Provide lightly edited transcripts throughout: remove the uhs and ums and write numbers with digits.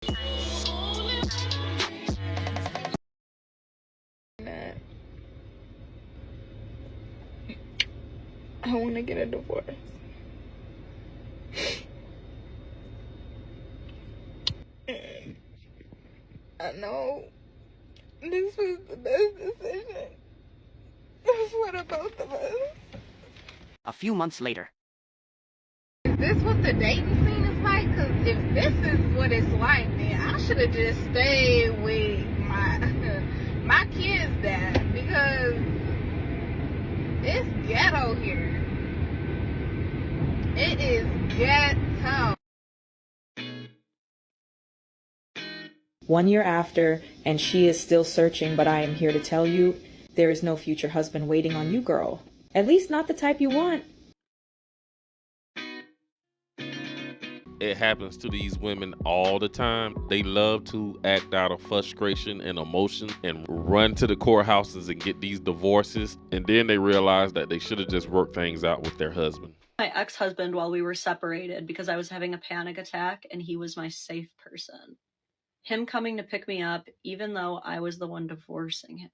I want to get a divorce. And I know this was the best decision for the both of us. A few months later. Is this what the dating scene is like? Because if this is what it's like, then I should have just stayed with my kids' dad, because it's ghetto here. It is ghetto. 1 year after, and she is still searching, but I am here to tell you, there is no future husband waiting on you, girl. At least not the type you want. It happens to these women all the time. They love to act out of frustration and emotion and run to the courthouses and get these divorces. And then they realize that they should have just worked things out with their husband. My ex-husband while we were separated because I was having a panic attack and he was my safe person. Him coming to pick me up even though I was the one divorcing him.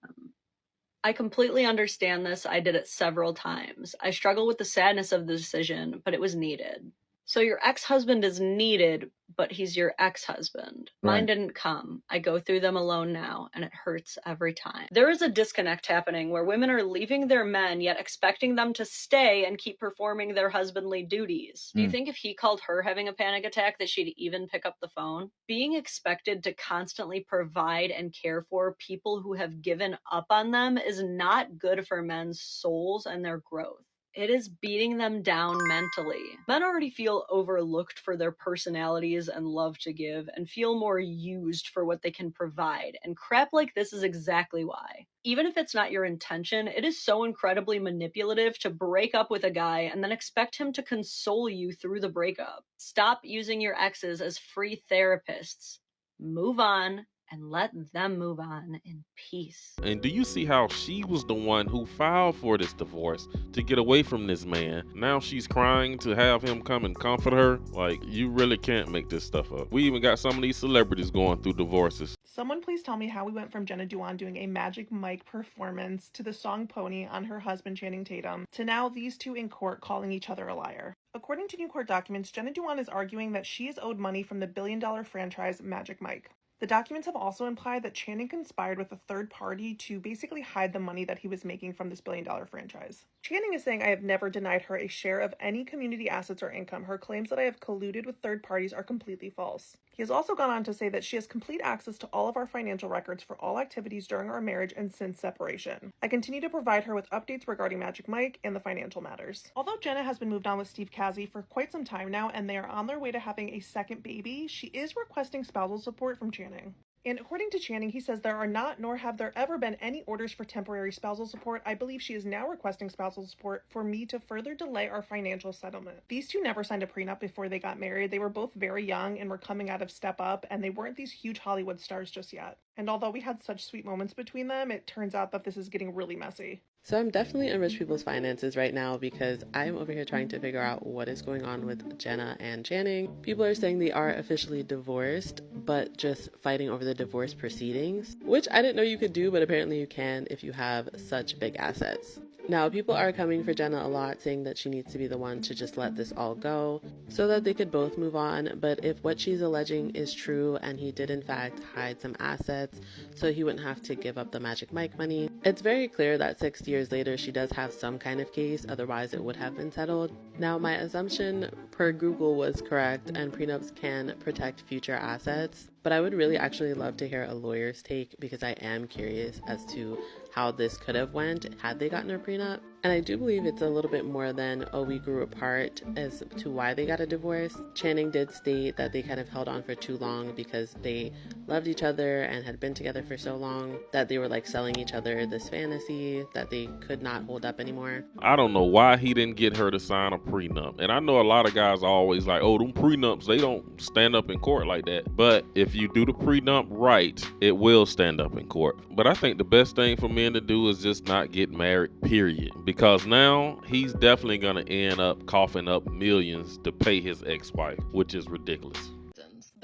I completely understand this. I did it several times. I struggle with the sadness of the decision, but it was needed. So your ex-husband is needed, but he's your ex-husband. Right. Mine didn't come. I go through them alone now, and it hurts every time. There is a disconnect happening where women are leaving their men, yet expecting them to stay and keep performing their husbandly duties. Do you think if he called her having a panic attack that she'd even pick up the phone? Being expected to constantly provide and care for people who have given up on them is not good for men's souls and their growth. It is beating them down mentally. Men already feel overlooked for their personalities and love to give, and feel more used for what they can provide, and crap like this is exactly why. Even if it's not your intention, it is so incredibly manipulative to break up with a guy and then expect him to console you through the breakup. Stop using your exes as free therapists. Move on. And let them move on in peace. And do you see how she was the one who filed for this divorce to get away from this man? Now she's crying to have him come and comfort her. Like, you really can't make this stuff up. We even got some of these celebrities going through divorces. Someone please tell me how we went from Jenna Dewan doing a Magic Mike performance to the song Pony on her husband Channing Tatum to now these two in court calling each other a liar. According to new court documents, Jenna Dewan is arguing that she is owed money from the billion-dollar franchise Magic Mike. The documents have also implied that Channing conspired with a third party to basically hide the money that he was making from this billion-dollar franchise. Channing is saying, "I have never denied her a share of any community assets or income. Her claims that I have colluded with third parties are completely false." He has also gone on to say that she has complete access to all of our financial records for all activities during our marriage and since separation. I continue to provide her with updates regarding Magic Mike and the financial matters. Although Jenna has been moved on with Steve Kazee for quite some time now and they are on their way to having a second baby, she is requesting spousal support from Channing. And according to Channing, he says there are not nor have there ever been any orders for temporary spousal support. I believe she is now requesting spousal support for me to further delay our financial settlement. These two never signed a prenup before they got married. They were both very young and were coming out of Step Up, and they weren't these huge Hollywood stars just yet. And although we had such sweet moments between them, it turns out that this is getting really messy. So I'm definitely in rich people's finances right now because I'm over here trying to figure out what is going on with Jenna and Channing. People are saying they are officially divorced, but just fighting over the divorce proceedings, which I didn't know you could do, but apparently you can if you have such big assets. Now, people are coming for Jenna a lot, saying that she needs to be the one to just let this all go so that they could both move on. But if what she's alleging is true and he did in fact hide some assets so he wouldn't have to give up the Magic Mike money, it's very clear that 6 years later she does have some kind of case, otherwise it would have been settled. Now, my assumption per Google was correct and prenups can protect future assets, but I would really actually love to hear a lawyer's take because I am curious as to how this could have went had they gotten a prenup. And I do believe it's a little bit more than, oh, we grew apart as to why they got a divorce. Channing did state that they kind of held on for too long because they loved each other and had been together for so long that they were like selling each other this fantasy that they could not hold up anymore. I don't know why he didn't get her to sign a prenup. And I know a lot of guys are always like, oh, them prenups, they don't stand up in court like that. But if you do the prenup right, it will stand up in court. But I think the best thing for men to do is just not get married, period. Because now he's definitely going to end up coughing up millions to pay his ex-wife, which is ridiculous.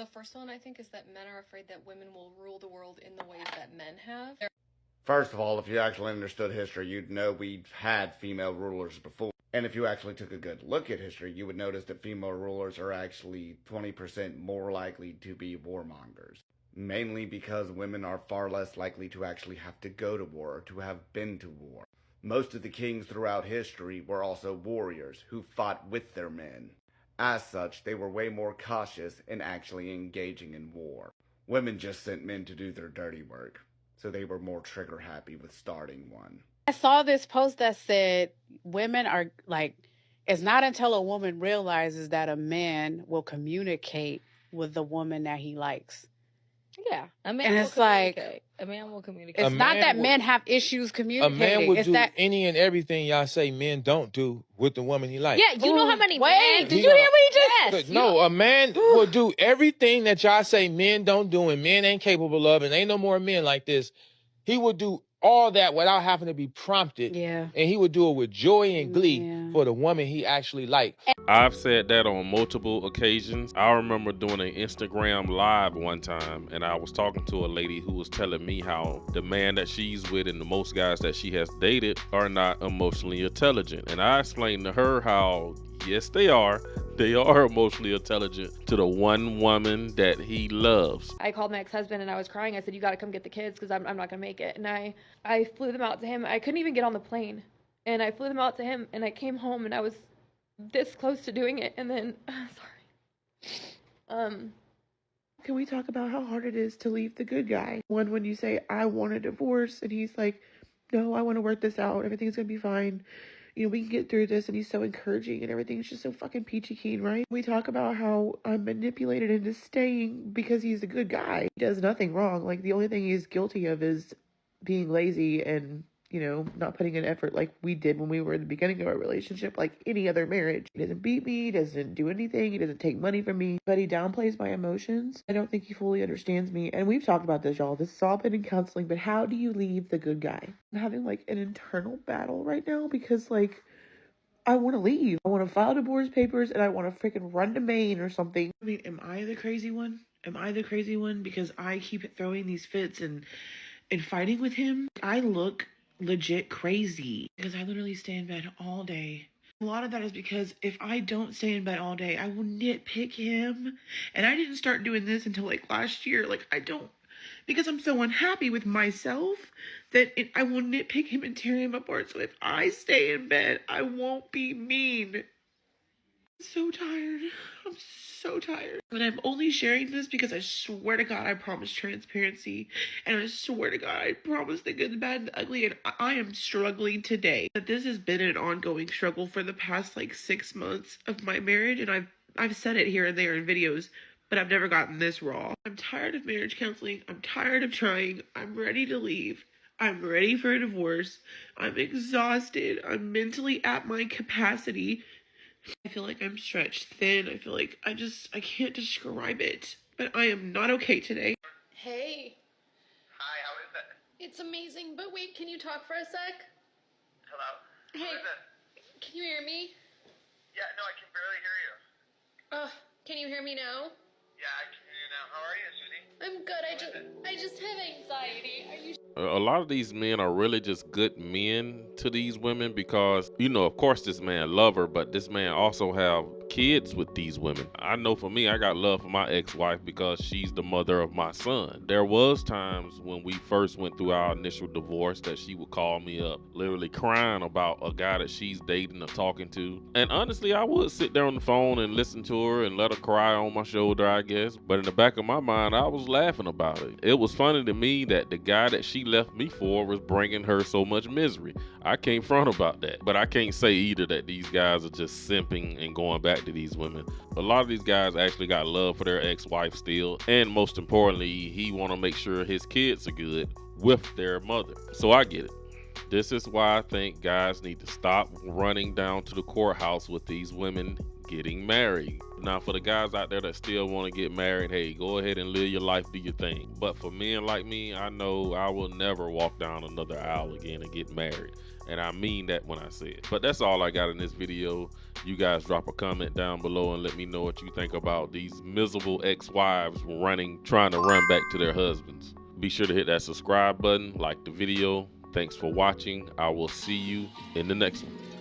The first one, I think, is that men are afraid that women will rule the world in the ways that men have. First of all, if you actually understood history, you'd know we've had female rulers before. And if you actually took a good look at history, you would notice that female rulers are actually 20% more likely to be warmongers. Mainly because women are far less likely to actually have to go to war or to have been to war. Most of the kings throughout history were also warriors who fought with their men. As such, they were way more cautious in actually engaging in war. Women just sent men to do their dirty work, so they were more trigger happy with starting one. I saw this post that said women are like, it's not until a woman realizes that a man will communicate with the woman that he likes. Yeah, a man And will it's like, communicate. A man will communicate. it's not that men have issues A communicating. man would It's do that any and everything y'all say men don't do with the woman he likes. Yeah, you know how many wait, men... did you hear what he just Yes. No, a man will do everything that y'all say men don't do and men ain't capable of, and ain't no more men like this. He would do all that without having to be prompted. Yeah. And he would do it with joy and glee Yeah. for the woman he actually liked. I've said that on multiple occasions. I remember doing an Instagram live one time, and I was talking to a lady who was telling me how the man that she's with and the most guys that she has dated are not emotionally intelligent. And I explained to her how, yes, they are. They are emotionally intelligent to the one woman that he loves. I called my ex-husband and I was crying. I said, you got to come get the kids because I'm not going to make it. And I flew them out to him. I couldn't even get on the plane. And I flew them out to him and I came home and I was this close to doing it. And then, sorry. Can we talk about how hard it is to leave the good guy? When you say, I want a divorce, and he's like, no, I want to work this out. Everything's going to be fine. You know, we can get through this, and he's so encouraging, and everything's just so fucking peachy keen, right? We talk about how I'm manipulated into staying because he's a good guy. He does nothing wrong. Like, the only thing he's guilty of is being lazy and, you know, not putting in effort like we did when we were in the beginning of our relationship, like any other marriage. He doesn't beat me, he doesn't do anything, he doesn't take money from me, but he downplays my emotions. I don't think he fully understands me, and we've talked about this, y'all. This has all been in counseling, but how do you leave the good guy? I'm having, like, an internal battle right now because, like, I want to leave. I want to file divorce papers, and I want to freaking run to Maine or something. I mean, am I the crazy one? Am I the crazy one because I keep throwing these fits and fighting with him? I look legit crazy because I literally stay in bed all day. A lot of that is because if I don't stay in bed all day, I will nitpick him. And I didn't start doing this until like last year. Like, I don't, because I'm so unhappy with myself that I will nitpick him and tear him apart. So if I stay in bed, I won't be mean. I'm so tired. I'm so tired. And I'm only sharing this because I swear to God I promise transparency. And I swear to God I promise the good, the bad, and the ugly. And I am struggling today. But this has been an ongoing struggle for the past like 6 months of my marriage. And I've said it here and there in videos, but I've never gotten this raw. I'm tired of marriage counseling. I'm tired of trying. I'm ready to leave. I'm ready for a divorce. I'm exhausted. I'm mentally at my capacity. I feel like I'm stretched thin. I feel like I can't describe it. But I am not okay today. Hey. Hi, how is it? It's amazing, but wait, can you talk for a sec? Hello? Hey. Who is it? Can you hear me? Yeah, no, I can barely hear you. Can you hear me now? Yeah, I can hear you now. How are you, Susie? I'm good. I just have anxiety. Are you A lot of these men are really just good men to these women because, you know, of course this man love her, but this man also have kids with these women. I know for me, I got love for my ex-wife because she's the mother of my son. There was times when we first went through our initial divorce that she would call me up, literally crying about a guy that she's dating or talking to. And honestly, I would sit there on the phone and listen to her and let her cry on my shoulder, I guess. But in the back of my mind, I was laughing about it. It was funny to me that the guy that she left me for was bringing her so much misery. I can't front about that, but I can't say either that these guys are just simping and going back to these women. A lot of these guys actually got love for their ex-wife still, and most importantly, he want to make sure his kids are good with their mother. So I get it. This is why I think guys need to stop running down to the courthouse with these women getting married. Now, for the guys out there that still want to get married, hey, go ahead and live your life, do your thing. But for men like me, I know I will never walk down another aisle again and get married. And I mean that when I say it. But that's all I got in this video. You guys drop a comment down below and let me know what you think about these miserable ex-wives trying to run back to their husbands. Be sure to hit that subscribe button, like the video. Thanks for watching. I will see you in the next one.